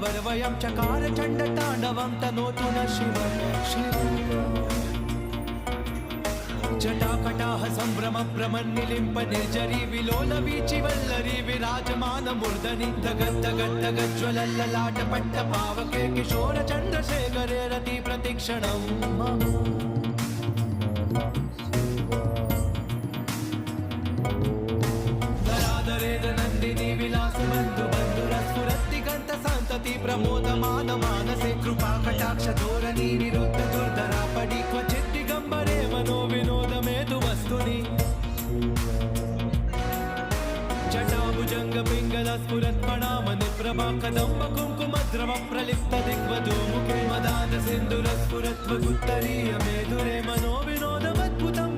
वरवयं चकार चण्डताण्डवं तनोतु न शिव जटाकटाह सम्भ्रम भ्रमन्निलिम्प निर्जरी विलोल वीचि वल्लरी विराजमान मूर्धनि धगद्धगद्धगज्ज्वलल्ललाट पट्ट पावके किशोर चन्द्रशेखरे रति प्रतिक्षणम् दरादरेद नन्दिनी विलास बन्धु बन्धुरस्फुरत्तिगन्त सन्तति प्रमोदमान मानसे कृपा कटाक्ष धोरणी निरुद्ध दुर्धरा पडि क्वचित् दिगम्बरे मनो विनोदमेतु वस्तुनि जटाभुजंग पिंगल स्फुरत्पणाम निप्रभा कदम्ब कुंकुम द्रव प्रलिप्त दिग्वधू मुखे मदान सिंधुर स्फुरत्वगुत्तरीय मेधुरे मनो विनोदमद्भुतम्